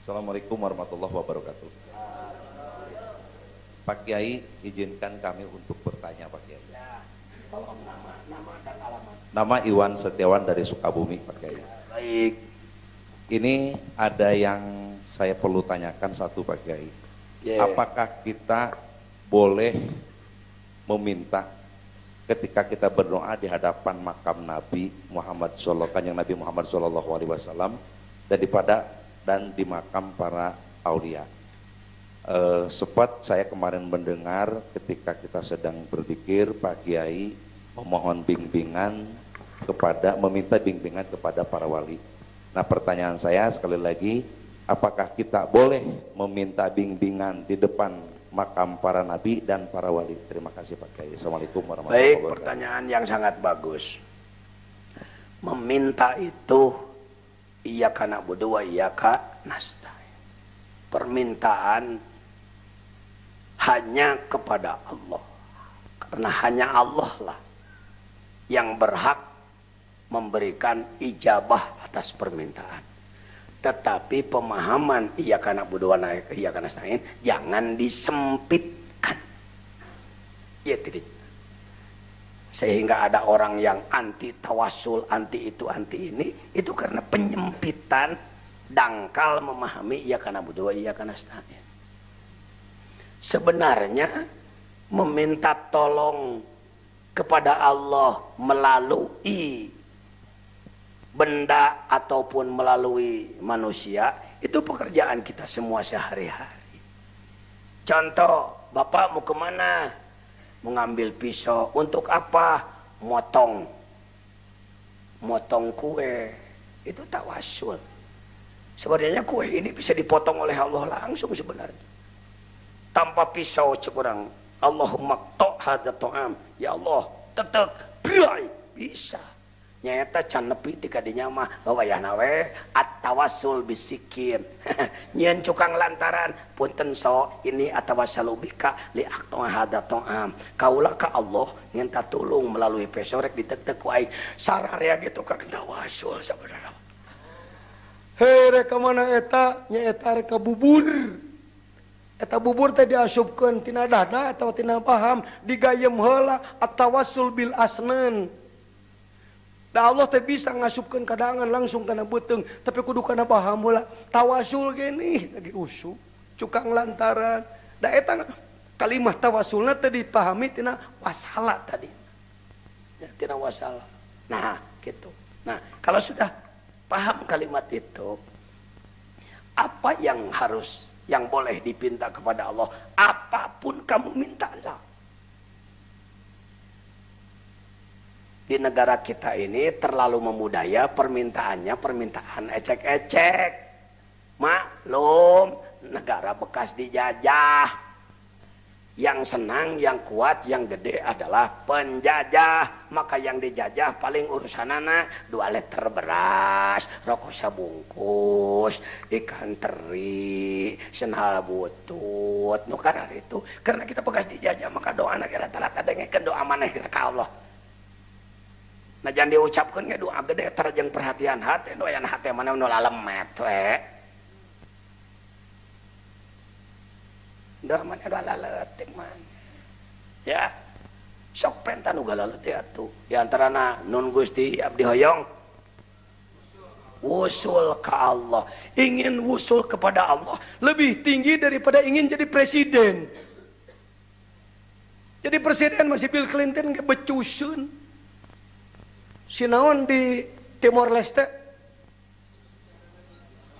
Assalamualaikum warahmatullahi wabarakatuh. Pak Kiai, izinkan kami untuk bertanya, Pak Kiai. Ya, tolong nama dan alamat. Nama Iwan Setiawan dari Sukabumi, Pak Kiai. Baik. Ini ada yang saya perlu tanyakan satu, Pak Kiai. Yeah. Apakah kita boleh meminta ketika kita berdoa di hadapan makam Nabi Muhammad Kanjeng Nabi Muhammad Shallallahu Alaihi Wasallam dan di makam para aulia? Sempat saya kemarin mendengar ketika kita sedang berzikir, Pak Kiai memohon meminta bimbingan kepada para wali. Nah, pertanyaan saya sekali lagi, apakah kita boleh meminta bimbingan di depan makam para nabi dan para wali? Terima kasih Pak Kiai. Assalamualaikum warahmatullahi wabarakatuh. Baik, pertanyaan yang sangat bagus. Meminta itu iyyaka na'budu wa iyyaka nasta'in. Permintaan hanya kepada Allah, karena hanya Allah lah yang berhak memberikan ijabah atas permintaan. Tetapi pemahaman iyyaka na'budu wa iyyaka nasta'in jangan disempitkan. Ya tidak. Sehingga ada orang yang anti tawasul, anti itu, anti ini, itu karena penyempitan dangkal memahami iyyaka na'budu wa iyyaka nasta'in. Sebenarnya meminta tolong kepada Allah melalui benda ataupun melalui manusia itu pekerjaan kita semua sehari-hari. Contoh, Bapak mau kemana? Mengambil pisau. Untuk apa? Motong kue. Itu tawasul. Sebenarnya kue ini bisa dipotong oleh Allah langsung sebenarnya. Tanpa pisau cekurang, Allahumma tok hada to'am, ya Allah tetek biai bisa nyata can nepi tika dinya mah wayahna we at-tawassul bisikin nyen cukang lantaran punten so ini atawassalu bika li aqta hada to'am kaula ka Allah minta tulung melalui pisau rek ditetek wae sararea gitu kang tawassul saudara. Hei rek mana eta nyaeta rek bubur. Eta bubur teh diasupkeun tina dada atau tina paham digayem heula at-tawassul bil asnan. Da Allah teh bisa ngasupkeun kadangan langsung kana beuteung, tapi kudu kana paham heula. Tawasul gini lagi usuk, cukang lantaran. Da eta kalimat tawasulna teh dipahami tina wasala tadi. Ya, tina wasala. Nah, gitu. Nah, kalau sudah paham kalimat itu, apa yang boleh dipinta kepada Allah, apapun kamu mintalah. Di negara kita ini terlalu memudaya permintaan ecek-ecek. Maklum, negara bekas dijajah. Yang senang, yang kuat, yang gede adalah penjajah. Maka yang dijajah paling urusanana 2 liter beras, rokok sabungkus, ikan teri, senhal butut, nukarar itu. Karena kita bekas dijajah, maka doa kira rata-rata dengekeun doa maneh ka Allah. Nah jangan diucapkan ke doa gede terjeng perhatian hati, doyan hati mana nu lalemet we. Doa mana doa laletik man. Ya. Sok pentan uga laletik atuh. Di antarana nun Gusti abdi hoyong wusul ke Allah. Ingin wusul kepada Allah lebih tinggi daripada ingin jadi presiden. Jadi presiden masih Bill Clinton ke becusun. Sinaon di Timor Leste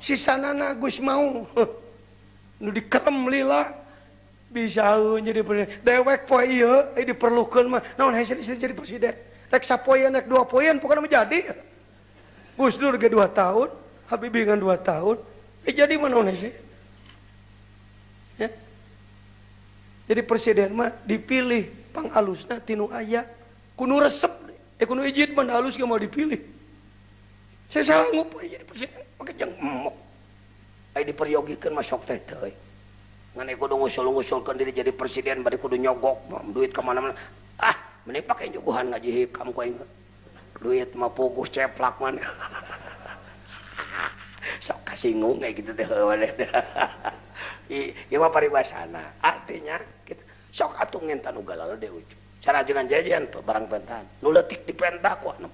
si sanana Gus mau nu dikerem lila bisa jadi presiden dewek poe ieu diperlukeun mah naon hese jadi presiden rek sapoean rek 2 poean pokona mah jadi Gus Dur ge 2 tahun Habibie ngan 2 tahun jadi mah naon hese ya jadi presiden mah dipilih pangalusna tinu aya kudu resep kudu izin mah halus ge mau dipilih saya sanggup jadi presiden make jeung emok ai diperyogikeun mah sok teh teh ngan kudu ngusul-ngusulkeun diri jadi presiden bari kudu nyogok duit ka mana-mana mending pake nyuguhan ngaji hikam ku aing duit mah puguh ceplak man sok kasinggung kayak gitu teh. Ieu mah paribasana. Artinya kita sok atuh ngenta nu galala deh ujung. Cara jangan jajan barang pentan. Nu leutik di penta ku anu.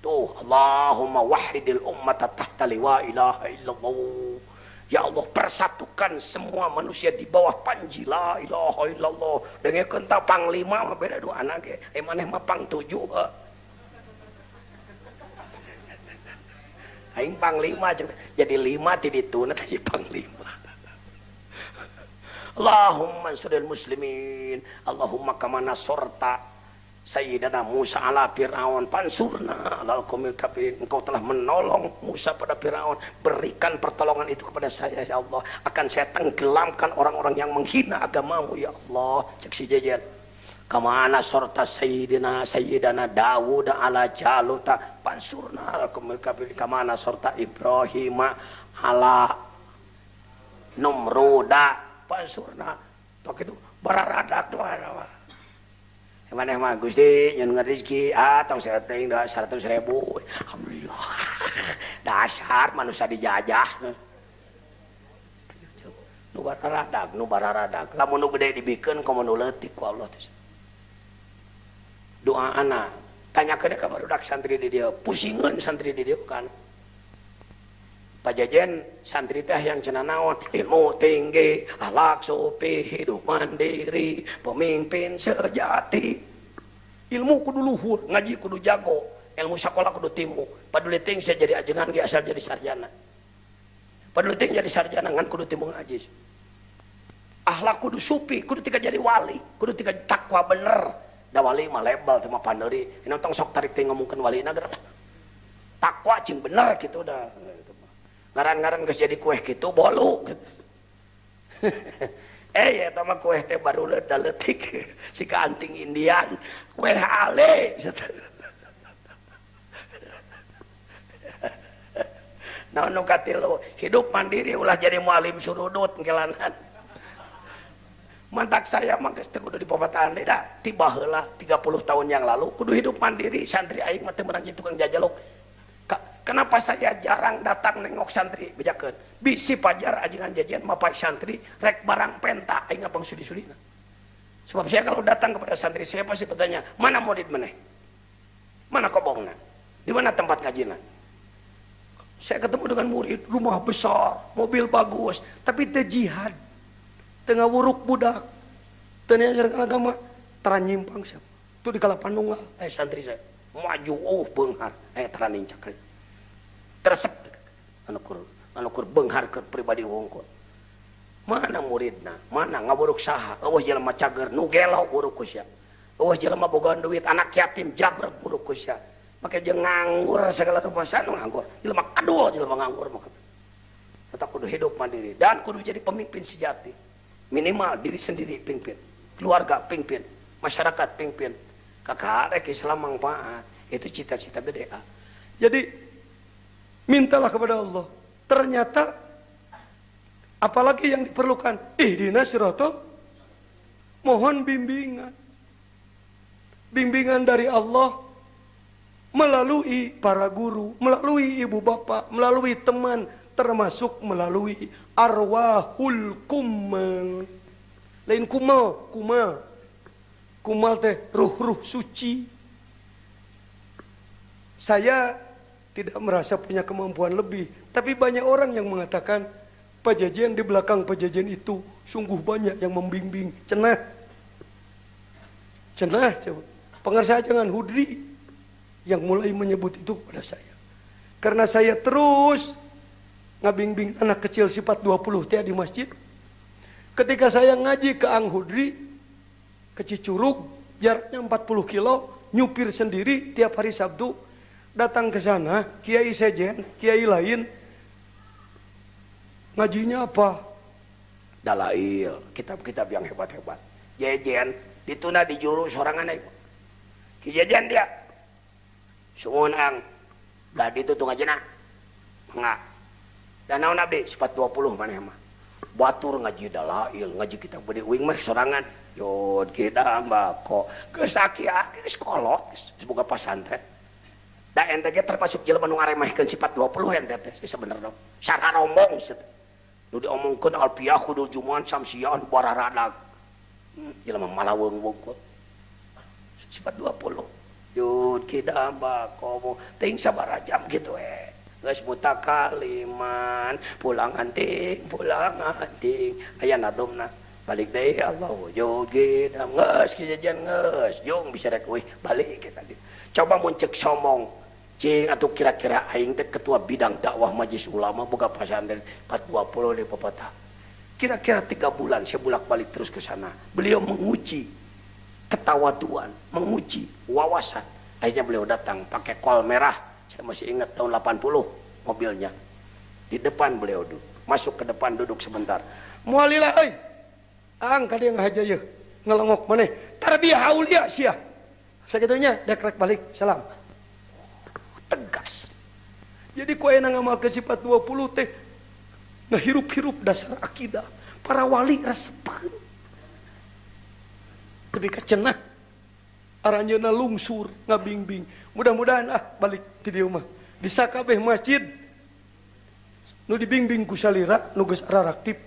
Tuh, Allahumma wahidil ummata tahta la ilaha illallah. Ya Allah, persatukan semua manusia di bawah panji la ilaha illallah. Dengan kenta panglima mah beda dua anak ge. Maneh mah pang 7. Aing panglima jadi 5 ti dituna jadi panglima. Allahumma ansuril muslimin. Allahumma kama nasorta Sayyidina Musa ala Fir'aun pansurna alal qomil kafirin. Engkau telah menolong Musa pada Fir'aun, berikan pertolongan itu kepada saya ya Allah. Akan saya tenggelamkan orang-orang yang menghina agamamu ya Allah. Cek si jajan kama nasorta Sayyidina Dawud ala Jaluta pansurna alal qomil kafirin. Kama nasorta Ibrahim ala Numruda pansurna. Tok itu bararadak doa. Mana mah Gusti nyeun rezeki tong saya teuing 100.000. Alhamdulillah. Dasar manusia dijajah. Nu bararadag. Lamun nu gede dibikeun komo nu leutik ku Allah teh. Doa anak tanyakeun ka barudak santri di dieu, pusingeun santri di dieu kan. Pajajen santri teh yang cenah naon ilmu tinggi, akhlak sopi, hidup mandiri, pemimpin sejati. Ilmu kudu luhur, ngaji kudu jago, ilmu sekolah kudu timu. Paduli ting saya jadi ajengan ge asal jadi sarjana. Paduli ting jadi sarjana ngan kudu timu ngaji. Akhlak kudu supi, kudu tika jadi wali, kudu tika takwa bener. Da wali mah lebal teh mah pandeuri. Ini tong sok tarik teh ngomongkeun walina geura. Takwa cing bener gitu dah. Ngaran-ngaran geus jadi kueh gitu bolu gitu. Ya tama kueh teh baru leutik si anting Indian kueh ale naon nu katilu hidup mandiri ulah jadi mualim surudut ngelanan. Mantak saya mah geus teu kudu di pamataan deui da tiba heula 30 tahun yang lalu kudu hidup mandiri. Santri aing mah teu meurang jadi tukang jajaluk. Kenapa saya jarang datang nengok santri bejakeun? Bisi pajar ajengan jajan mapai santri rek barang penta aing abang sudi-sudina. Sebab saya kalau datang kepada santri saya pasti bertanya, "Mana murid maneh? Mana kobongna? Di mana tempat ngajina?" Saya ketemu dengan murid, rumah besar, mobil bagus, tapi teu jihad. Teu ngawuruk budak. Teu ngajarkeun agama, taranyimpang siapa? Itu di Kalapan Nunggal, santri saya. Maju beunghar, taranincakeun. Teresep anu kur beunghar keur pribadi wungkul. Mana muridna? Mana ngaburuk saha? Eueuh jelema cager nu gelo buruk ku sia. Eueuh jelema boga duit anak yatim jabrek buruk ku sia. Make jeung nganggur segala rupa anu nganggur. Jelema kadul jelema nganggur mah. Eta kudu hidup mandiri dan kudu jadi pemimpin sejati. Minimal diri sendiri pimpin, keluarga pimpin, masyarakat pimpin. Kakarek Islam manfaat. Itu cita-cita BDA. Jadi mintalah kepada Allah. Ternyata apalagi yang diperlukan? Ihdinas siratal, mohon bimbingan. Bimbingan dari Allah melalui para guru, melalui ibu bapak, melalui teman, termasuk melalui arwahul kumal. Lain kumal, kumal teh ruh-ruh suci. Saya tidak merasa punya kemampuan lebih, tapi banyak orang yang mengatakan Pajajian di belakang Pajajian itu sungguh banyak yang membimbing. Cenah coba. Pengarsa jangan Hudri yang mulai menyebut itu kepada saya. Karena saya terus ngabimbing anak kecil sifat 20 teh di masjid. Ketika saya ngaji ke Ang Hudri, ke Cicurug, jaraknya 40 kilo, nyupir sendiri tiap hari Sabtu. Datang ke sana, kiai sejen, kiai lain, ngajinya apa? Dalail, kitab-kitab yang hebat-hebat. Jejen, dituna di juru sorangan itu. Kijejen dia, suun ang, dah itu tuh ngajina, enggak. Dan naon abdi, sifat 20 mana mah. Batur ngaji dalail, ngaji kitab bedi uing mah sorangan. Yod kita mbako, geus aki sekolot, semoga pesantren. da ente ge termasuk jelema nu ngaremehkeun sifat 20 ente teh sebenarnya syarah rombong nu diomongkeun alfiah hudul jumuan samsiah nu bararadag jelema malaweung bungkut sifat 20 yud kidam bakomo ting sabaraha kitu geus mutakaliman pulang anting aya nadomna balik deui Allah yud kidam geus kijajan geus yung bisa rek euy balik kita tadi coba mun ceuk somong cing atuh kira-kira aing teh ketua bidang dakwah majelis ulama boga pesantren 420 di Papatah kira-kira 3 bulan saya bolak-balik terus ke sana beliau menguji ketawaduan, menguji wawasan. Akhirnya beliau datang pakai kol merah. Saya masih ingat tahun 80 mobilnya. Di depan beliau duduk. Masuk ke depan duduk sebentar. Mualilah euy. Angka dia ngahaja yeuh. Ngelongok maneh. Tarbiyah aulia sia. Sakitunya dekrek balik salam. Tegas. Jadi ku aya ngamalkeun sifat 20 teh ngahirup-hirup dasar akidah. Para wali resepeun. Tapi kacenah aranjeuna lungsur ngabingbing mudah-mudahan balik ti dieu mah di sakabeh masjid nu dibingbing ku salira nu geus araraktif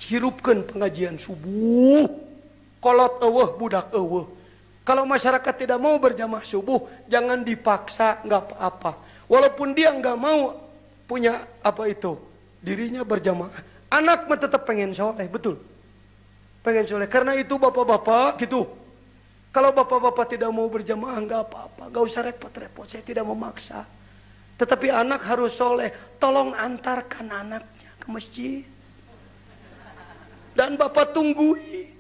hirupkeun pengajian subuh kolot eueuh budak eueuh kalau masyarakat tidak mau berjamaah subuh jangan dipaksa enggak apa-apa walaupun dia enggak mau punya apa itu dirinya berjamaah anak mah tetap pengen soleh betul pengen soleh karena itu bapak-bapak gitu kalau bapak-bapak tidak mau berjamaah enggak apa-apa enggak usah repot-repot saya tidak memaksa tetapi anak harus soleh tolong antarkan anaknya ke masjid dan bapak tunggui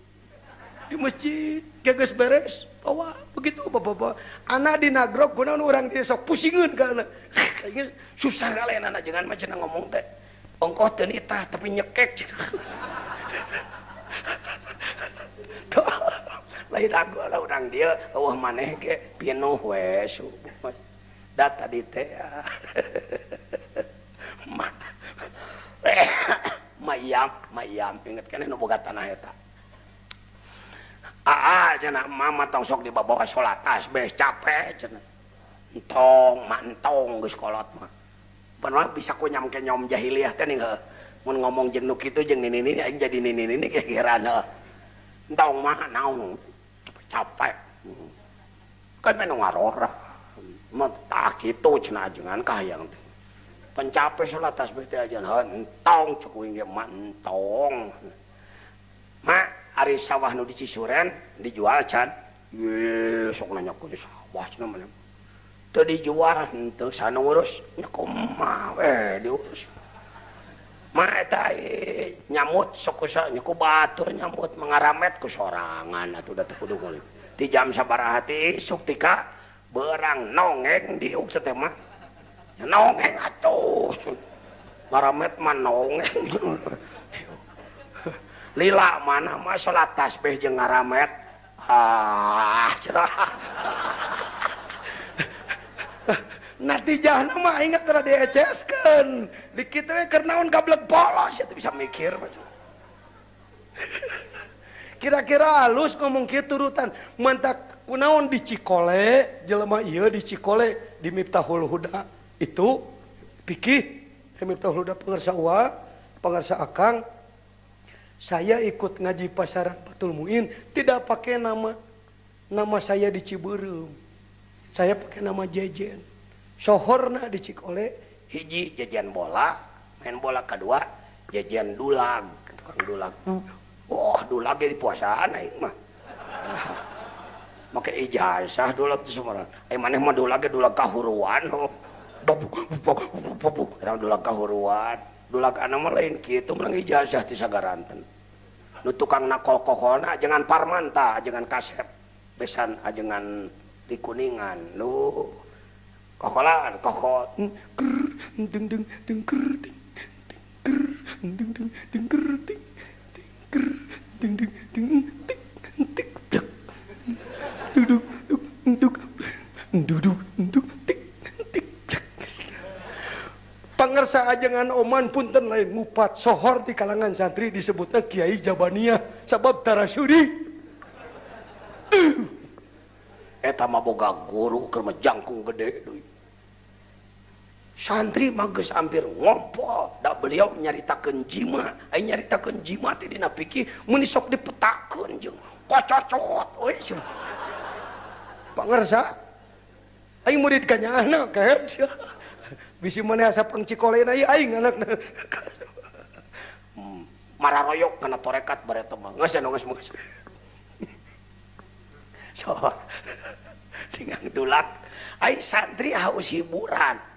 di masjid geus beres bawa begitu bapak-bapak anak di nagrog kunaon urang dia sok pusingeun ka anak kayaknya susah kali anak jangan macam ngomong teh ongkoh teu nitah tapi nyekek lain aku lah orang dia eueuh maneh ge pinuh we subuh data di teh mayam inget kan nu boga tanah eta cenah mama tong sok dibawa salat tasbih capek cenah entong geus kolot mah pernah bisa ku nyamke nyom jahiliyah teh ning mun ngomong jeung nu kitu jeung nini aing jadi nini kira-kira entong mah naon capek kan menu ngarora mah tah kitu cenah jangan kahayang teh pencapek salat tasbih teh ajan entong cek wing ge entong mak ari sawah nu di Cisuren dijual can ye sok nanya ku sawah cenah mah teu dijual henteu sana ngurus nya kumaha we diurus mah eta nyamut sok kusa nya ku batur nyamut mangaramet ku sorangan atuh da teu kudu ngulik ti jam sabaraha ti isuk tika beurang nongeng diuk teh mah nongeng atuh ngaramet mah nongeng lila mana mah salat tasbih jeung ngaramet natijahna mah inget tara dieceskeun di kitu we keur naon gablek polos atuh bisa mikir kira-kira halus ngomong kitu rutan mentak kunaon di Cikole jelema ieu di Cikole di Miftahul Huda itu pikih Miftahul Huda pengarsa uwa pengarsa akang saya ikut ngaji pasaran Batul Muin tidak pakai nama saya di Ciberem saya pakai nama Jejen sohorna di Cikole hiji Jejen bola main bola kedua Jejen dulag tukang dulag dulag di puasaan aing mah make ijazah dulag teh semua maneh mah dulag kahuruan babu dulag kahuruan dulag ana mah lain kitu menang ijazah ti sagaranten nu tukang nakol kokolna jangan parmanta jangan kasep besan ajengan di Kuningan lu kokolan kokol deng deng deng ker deng deng deng deng ker deng ker deng deng deng tik tik blek duduk duduk duduk duduk tik tik blek pangarsa ajengan oman punten lain ngupat sohor di kalangan santri disebutna Kiai Jabaniyah sabab tarasudi eta mah boga guru keur jangkung gede deui Santri mah geus hampir ngompol, da beliau nyaritakeun jima, ai nyaritakeun jima teh dina fikih mun sok dipetakeun jeung kococot euy. Pangarsa aing murid kanyana kae bisi maneh asa pangcikolena ieu aing anakna. Mararoyok kana torekat bareta mah geus anu geus geus. So dengan dulag ai santri haus hiburan.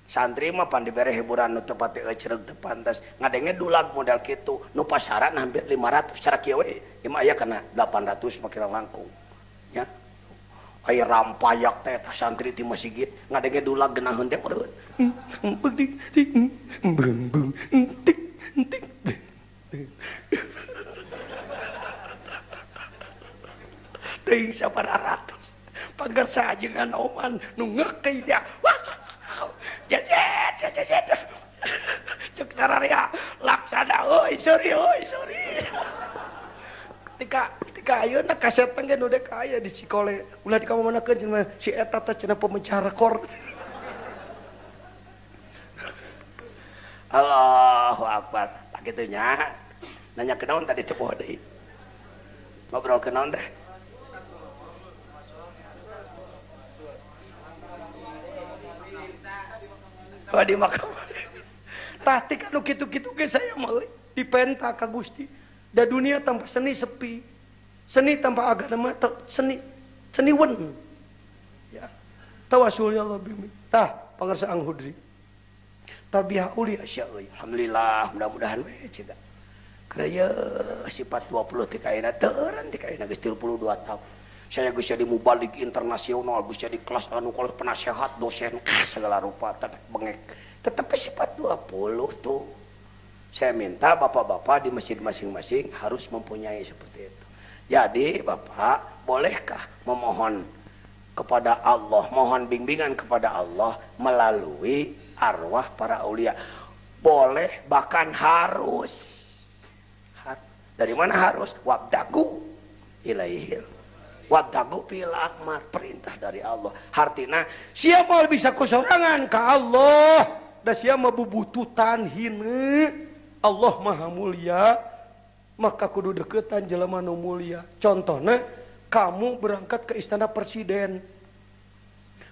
Santri mah pan dibere hiburan nu teu pati ecereug teu pantes. Ngadenge dulag model kitu nu pasaran hampir 500 cara kieu we. Ieu aya kana 800 makira langkung. Ya. Ai rampayak teh tah santri ti masjid ngadenge dulag geunaheun teh urut. Beung tik beung tik tik. Teuing 900. Pangarsa jeung oman nu ngekei teh. Jejet cek sararea laksana euy sorry tika ayeuna kaset teh nu dek aya di Cikole ulah dikamanakeun cenah si eta teh cenah pemecah rekor. Allahu akbar tak kitu nya nanya kenaon tadi teh poho deui ngobrol kenaon teh. Di makam tah tika nu kitu-kitu ge saya mah dipenta ka Gusti da dunia tanpa seni sepi, seni tanpa agama seniwen ya tawasul ya Allah bimi tah pangarsa ang hudri tarbiyah uli asya euy alhamdulillah mudah-mudahan we cita karaya sifat 20 tika ayeuna teureun tika ayeuna geus 32 tahun saya geus jadi mubalik internasional, geus jadi kelas anu koleh penasehat, dosen, segala rupa, tetap bengek. Tetapi sifat 20 tuh. Saya minta bapak-bapak di masjid masing-masing harus mempunyai seperti itu. Jadi bapak, bolehkah memohon kepada Allah, mohon bimbingan kepada Allah melalui arwah para aulia? Boleh, bahkan harus. Dari mana harus? Wabdagu ilaihil. Wabdagu fil akmar, perintah dari Allah. Artina siapa bisa kusorangan ke Allah dan siapa bubututan hina Allah maha mulia maka kudu deketan jelema nu mulia. Contohnya kamu berangkat ke istana presiden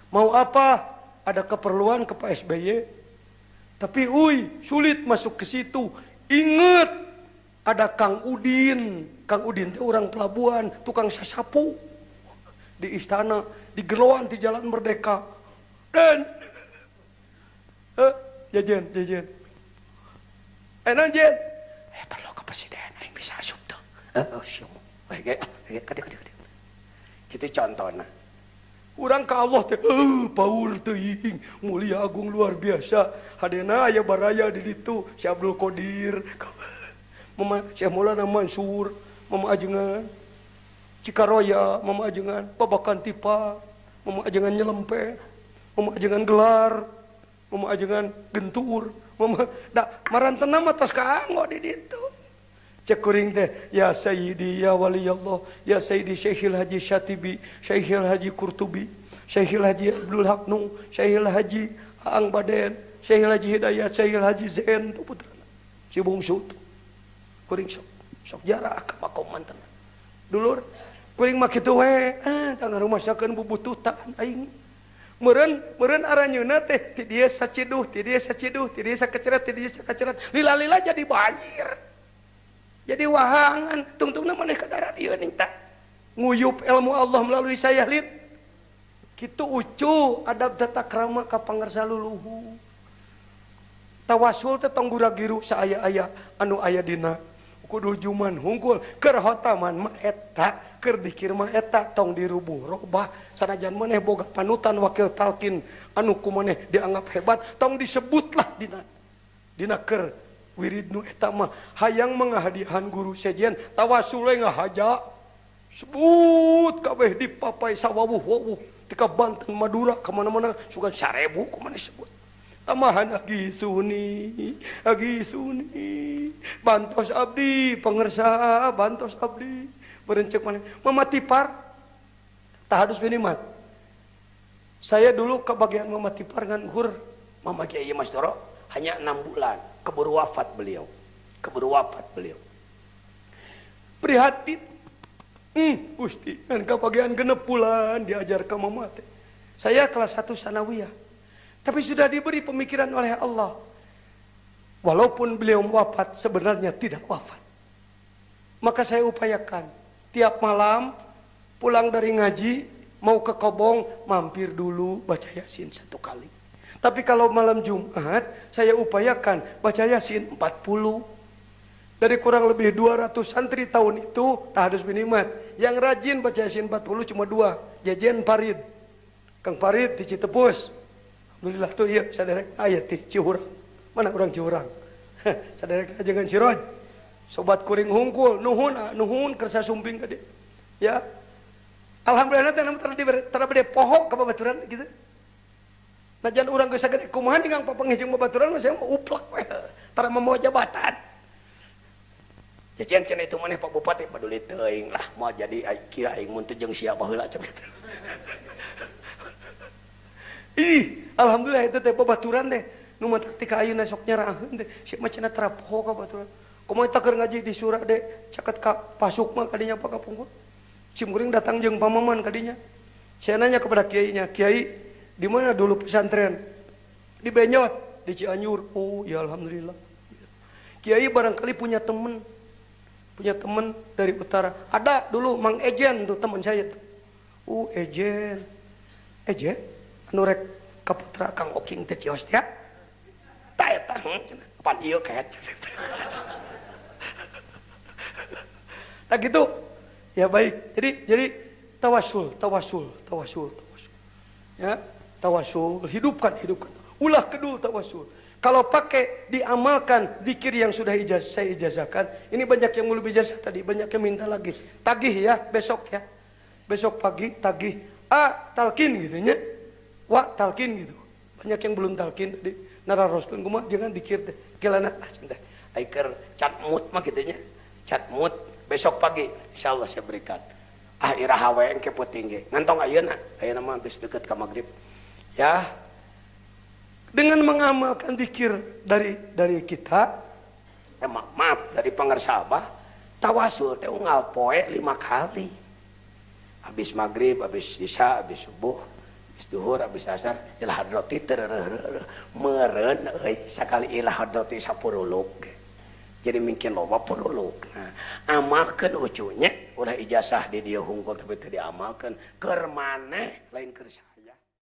mau apa ada keperluan ke Pak SBY tapi sulit masuk ke situ. Ingat ada Kang Udin teh orang pelabuhan, tukang sasapu di istana, di geloan di Jalan Merdeka. Dan jajan enak jen perlu ke presiden yang bisa asup tuh gitu contohnya urang ka Allah teh paur teuing mulia agung luar biasa hadena aya baraya di ditu Si Abdul Qadir Mama Syekh Maulana Mansur Mama Ajengan Cikaroya Mama Ajengan Babakan Tipa Mama Ajengan Nyelempet Mama Ajengan Gelar Mama Ajengan Gentur Mama da marantena mah tos kaanggo di ditu cek kuring teh ya Sayyidi ya Wali Allah ya Sayyidi Syekhil Haji Syatibi Syekhil Haji Kurtubi Syekhil Haji Abdul Haknu Syekhil Haji Aang Baden Syekhil Haji Hidayat Syekhil Haji Zain tu putrana si bungsu tu kuring sok jarak ka makom manten dulur kuring mah kitu we tangga rumasakeun bubututan aing meureun aranyeuna teh ti dieu saciduh ti dieu sakecerat ti dieu sakecerat lila-lila jadi banjir jadi wahangan tungtungna maneh ka darat ieu ning tak nguyup ilmu Allah melalui saya lid kitu ucu adab tata krama ka pangarsa luluhu tawasul teh tong gura-giru saaya-aya anu aya dina kudu juman hungkul keur hotaman mah eta keur dikir mah eta tong dirubuh robah sanajan maneh boga panutan wakil talkin anu ku maneh dianggap hebat tong disebutlah dina keur wirid nu eta mah hayang mangahadiahan guru sejen tawasul ngahaja sebut kabeh di papai sawawuh tika Banten Madura ka mana-mana sugan 1000 ku maneh sebut tamahan agi suni bantos abdi pangersa bantos abdi berencek mana Mama Tipar tahadus binimat saya dulu ke bagian Mama Tipar ngan gur Mama Kiai Mas Doro hanya 6 bulan keburu wafat beliau. Prihatin. Gusti, kan kapagian genep bulan diajar ke mama teh. Saya kelas 1 sanawiyah. Tapi sudah diberi pemikiran oleh Allah. Walaupun beliau wafat, sebenarnya tidak wafat. Maka saya upayakan tiap malam pulang dari ngaji, mau ke kobong, mampir dulu baca Yasin 1 kali. Tapi kalau malam Jumat, saya upayakan baca Yasin 40. Dari kurang lebih 200 santri tahun itu, tahadus binimat. Yang rajin baca Yasin 40 cuma 2. Jejen Farid. Kang Farid di Citepus. Alhamdulillah tuh iya, saderek ayat di Cihurang. Mana orang Cihurang? Saderek ajengan Siroj. Sobat kuring hungkul, nuhun kersa sumping tadi. Ya. Alhamdulillah tanam tara pohok ka babaturan gitu. Najan urang geus sagede kumaha ningali papangih jeung babaturan saya mau uplak we. Tara mau jabatan. Jajan cenah itu maneh Pak Bupati peduli teuing lah mau jadi kieu aing mun teu jeung sia baheula cenah. Ih, alhamdulillah itu teh babaturan teh nu matak ti ka ayeuna sok nyaraheun teh. Sia mah cenah tara poho ka babaturan. Kumaha eta keur ngaji di surah de caket ka pasuk mah kadinya Pak Kapungkur. Cimkuring datang jeung pamaman kadinya. Saya nanya kepada kiainya, "Kiai, di mana dulu pesantren?" "Di Benyot, di Cianjur." "Oh, ya alhamdulillah." Kiai barangkali punya teman dari utara. Ada dulu Mang Ejen tuh teman saya tuh. Ejen anu rek kaputra Kang Oking teh Cios teh. Tah eta cenah. Pan ieu kaet. Tak gitu. Ya baik. Jadi tawasul. Ya, tawasul, hidupkan. Ulah kedua tawasul. Kalau pakai diamalkan zikir yang sudah saya ijazahkan, ini banyak yang belum ijazah tadi, banyak yang minta lagi. Tagih ya, besok ya. Besok pagi tagih. Talkin gitu nya. Talkin gitu. Banyak yang belum talkin tadi. Nararoskeun kumaha jangan zikir teh. Kelana cinta. Ai keur catmut mah kitu nya. Catmut besok pagi insyaallah saya berikan. Iraha we engke peuting ge. Ngantong ayeuna mah geus deukeut ka magrib. Ya. Dengan mengamalkan zikir dari kita, maaf dari pangarsa Abah, tawasul teh unggal poe 5 kali. Habis maghrib, habis isya, habis subuh, habis duhur, habis asar, ilah hadrati meureun euy sakali ilah hadrati sapuruluk. Jadi mungkin loba puruluk. Nah, amalkeun ucunya ulah ijazah di dieu hungkul tapi teu diamalkeun keur maneh lain keur